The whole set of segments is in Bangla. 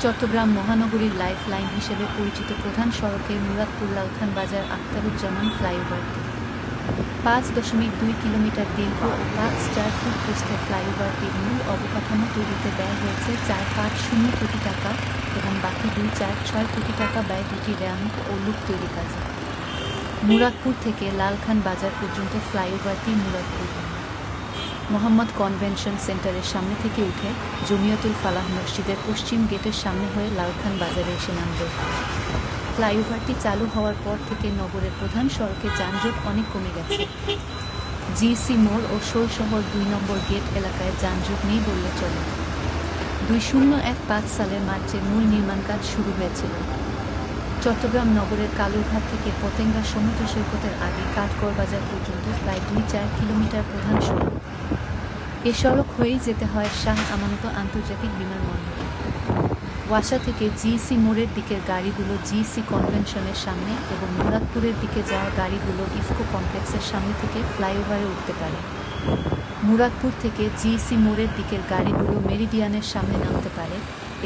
চট্টগ্রাম মহানগরীর লাইফলাইন হিসেবে পরিচিত প্রধান সড়কে মুরাদপুর লালখান বাজার আখতারুজ্জামান ফ্লাইওভারটি 5.2 কিলোমিটার দীর্ঘ ও 5.4 ফুট প্রস্থ ফ্লাইওভারটির মূল অবকাঠামো তৈরিতে ব্যয় হয়েছে 4.50 কোটি টাকা এবং বাকি 2.46 কোটি টাকা ব্যয় দুটি র্যাম্প ও লুপ তৈরি কাজে। মুরাদপুর থেকে লালখান বাজার পর্যন্ত ফ্লাইওভারটি মুরাদপুর মোহাম্মদ কনভেনশন সেন্টারের সামনে থেকে উঠে জমিয়তুল ফালাহ মসজিদের পশ্চিম গেটের সামনে হয়ে লালখান বাজারে এসে নামবে। ফ্লাইওভারটি চালু হওয়ার পর থেকে নগরের প্রধান সড়কে যানজট অনেক কমে গেছে। জিসি মোড় ও শোলশহর 2 নম্বর গেট এলাকায় যানজট নেই বললে চলে। 2015 সালের মার্চে মূল নির্মাণ কাজ শুরু হয়েছিল। চট্টগ্রাম নগরের কালুরঘাট থেকে পতেঙ্গা সমুদ্র সৈকতের আগে কাঠগড় বাজার পর্যন্ত প্রায় 2-4 কিলোমিটার প্রধান সড়ক। এ সড়ক হয়েই যেতে হয় শাহ আমানত আন্তর্জাতিক বিমানবন্দর। ওয়াসা থেকে জিসি মোড়ের দিকের গাড়িগুলো জিসি কনভেনশনের সামনে এবং মুরাদপুরের দিকে যাওয়া গাড়িগুলো ইফকো কমপ্লেক্সের সামনে থেকে ফ্লাইওভারে উঠতে পারে। মুরাদপুর থেকে জিসি মোড়ের দিকের গাড়িগুলো মেরিডিয়ানের সামনে নামতে পারে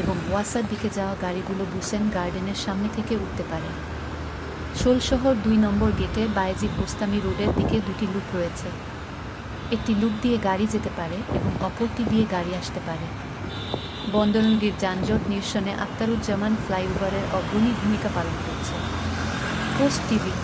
এবং ওয়াসার দিকে যাওয়া গাড়িগুলো বুসেন গার্ডেনের সামনে থেকে উঠতে পারে। শোলশহর 2 নম্বর গেটে বায়েজিদ বোস্তামি রোডের দিকে দুটি লুপ রয়েছে। একটি লুপ দিয়ে গাড়ি যেতে পারে এবং অপরটি দিয়ে গাড়ি আসতে পারে। বন্দরনগীর যানজট নিরসনে আখতারুজ্জামান ফ্লাইওভারের অগ্রণী ভূমিকা পালন করছে। Post TV.